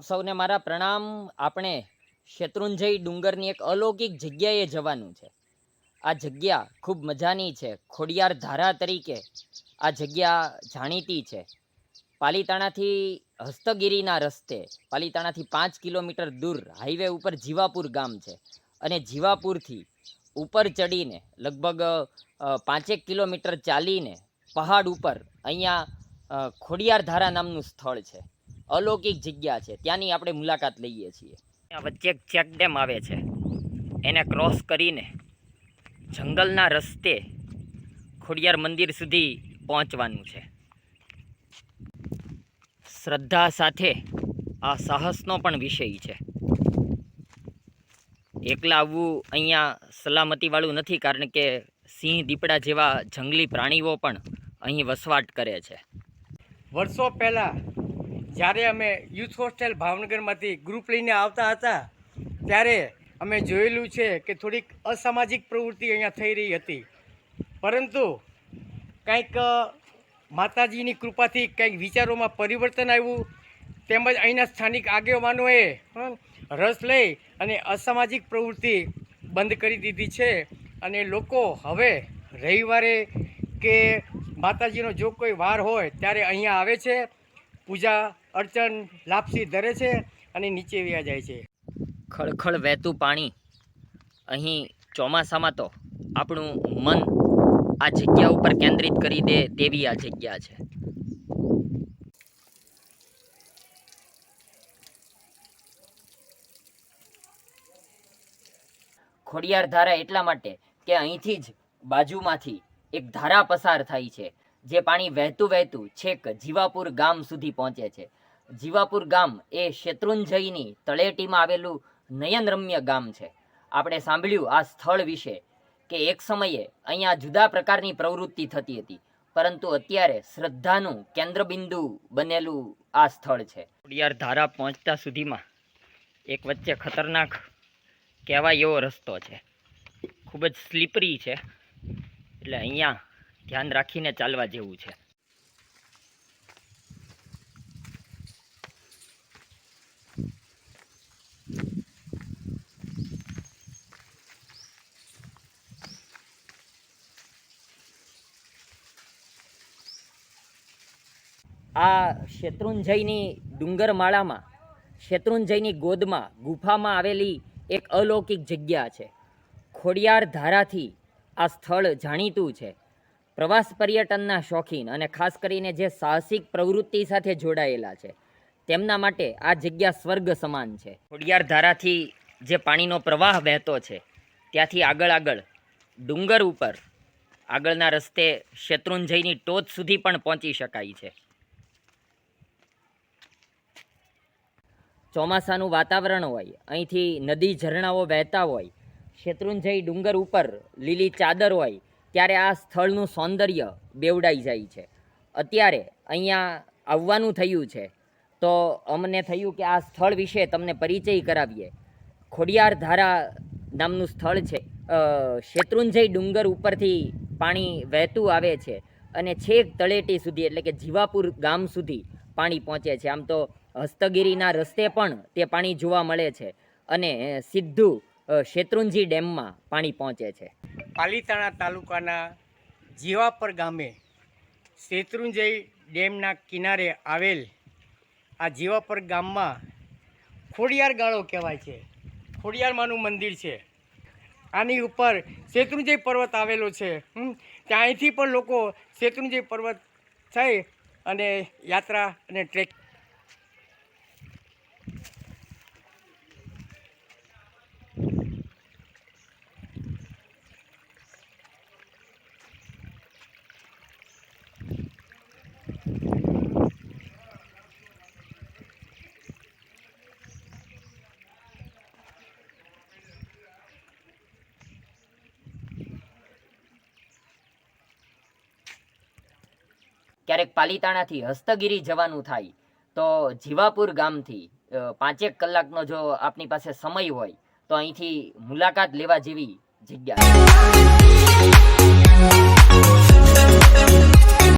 આપ સૌને મારા પ્રણામ। આપણે શેત્રુંજય ડુંગરની એક અલૌકિક જગ્યાએ જવાનું છે। આ જગ્યા ખૂબ મજાની છે। ખોડિયાર ધારા તરીકે આ જગ્યા જાણીતી છે। પાલીતાણાથી હસ્તગીરીના રસ્તે, પાલીતાણાથી 5 કિલોમીટર દૂર હાઈવે ઉપર જીવાપુર ગામ છે, અને જીવાપુરથી ઉપર ચડીને લગભગ 5 કિલોમીટર ચાલીને પહાડ ઉપર અહીંયા ખોડિયાર ધારા નામનું સ્થળ છે। અલૌકિક જગ્યા છે, ત્યાંની આપણે મુલાકાત લઈએ છીએ। ત્યાં વચ્ચે એક ચેક ડેમ આવે છે, એને ક્રોસ કરીને જંગલના રસ્તે ખોડિયાર મંદિર સુધી પહોંચવાનું છે। શ્રદ્ધા સાથે આ સાહસનો પણ વિષય છે। એકલા આવવું અહીંયા સલામતીવાળું નથી, કારણ કે સિંહ, દીપડા જેવા જંગલી પ્રાણીઓ પણ અહીં વસવાટ કરે છે। વર્ષો પહેલાં જ્યારે અમે યુથ હોસ્ટેલ ભાવનગરમાંથી ગ્રુપ લઈને આવતા હતા, ત્યારે અમે જોયેલું છે કે થોડીક અસામાજિક પ્રવૃત્તિ અહીંયા થઈ રહી હતી, પરંતુ કંઈક માતાજીની કૃપાથી કંઈક વિચારોમાં પરિવર્તન આવ્યું, તેમજ અહીંના સ્થાનિક આગેવાનોએ રસ લઈ અને અસામાજિક પ્રવૃત્તિ બંધ કરી દીધી છે। અને લોકો હવે રવિવારે કે માતાજીનો જો કોઈ વાર હોય ત્યારે અહીંયા આવે છે, પૂજા અર્ચન લાપસી ધરે છે અને નીચે વ્યા જાય છે। ખળખળ વહેતું પાણી અહીં ચોમાસામાં તો આપણું મન આ જગ્યા ઉપર કેન્દ્રિત કરી દે તેવી આ જગ્યા છે। ખોડિયાર ધારા એટલા માટે કે અહીંથી જ બાજુમાંથી એક ધારા પસાર થાય છે, જે પાણી વહેતું વહેતું છેક જીવાપુર ગામ સુધી પહોંચે છે। જીવાપુર ગામ એ શેત્રુંજયની તળેટીમાં આવેલું નયનરમ્ય ગામ છે। આપણે સાંભળ્યું આ સ્થળ વિશે કે એક સમયે અહીંયા જુદા પ્રકારની પ્રવૃત્તિ થતી હતી, પરંતુ અત્યારે શ્રદ્ધાનું કેન્દ્રબિંદુ બનેલું આ સ્થળ છે। ખોડિયાર ધારા પહોંચતા સુધીમાં એક વચ્ચે ખતરનાક કહેવાય એવો રસ્તો છે, ખૂબ જ સ્લીપરી છે, એટલે અહીંયા ધ્યાન રાખીને ચાલવા જેવું છે। આ શેત્રુંજયની ડુંગરમાળામાં, શેત્રુંજયની ગોદમાં, ગુફામાં આવેલી એક અલૌકિક જગ્યા છે। ખોડિયાર ધારાથી આ સ્થળ જાણીતું છે। પ્રવાસ પર્યટનના શોખીન અને ખાસ કરીને જે સાહસિક પ્રવૃત્તિ સાથે જોડાયેલા છે, તેમના માટે આ જગ્યા સ્વર્ગ સમાન છે। ખોડિયાર ધારાથી જે પાણીનો પ્રવાહ વહેતો છે, ત્યાંથી આગળ ડુંગર ઉપર આગળના રસ્તે શેત્રુંજયની ટોચ સુધી પણ પહોંચી શકાય છે। ચોમાસાનું વાતાવરણ હોય, અહીંથી નદી ઝરણાઓ વહેતા હોય, શેત્રુંજય ડુંગર ઉપર લીલી ચાદર હોય, ત્યારે આ સ્થળનું સૌંદર્ય બેવડાઈ જાય છે। અત્યારે અહીંયા આવવાનું થયું છે, તો અમને થયું કે આ સ્થળ વિશે તમને પરિચય કરાવીએ। ખોડિયાર ધારા નામનું સ્થળ છે। શેત્રુંજય ડુંગર ઉપરથી પાણી વહેતું આવે છે અને છેક તળેટી સુધી, એટલે કે જીવાપુર ગામ સુધી પાણી પહોંચે છે। આમ તો હસ્તગીરીના રસ્તે પણ તે પાણી જોવા મળે છે અને સીધું શેત્રુંજય ડેમમાં પાણી પહોંચે છે। પાલીતાણા તાલુકાના જીવાપર ગામે શેત્રુંજય ડેમના કિનારે આવેલ આ જીવાપર ગામમાં ખોડિયાર ગાળો કહેવાય છે, ખોડિયારમાંનું મંદિર છે। આની ઉપર શેત્રુંજય પર્વત આવેલો છે। ત્યાંથી પણ લોકો શેત્રુંજય પર્વત થઈ અને યાત્રા અને ટ્રેક ક્યારેક પાલીતાણાથી હસ્તગીરી જવાનું થાય તો જીવાપુર ગામથી 5 કલાકનો જો આપની પાસે સમય હોય તો અહીંથી મુલાકાત લેવા જેવી જગ્યા છે।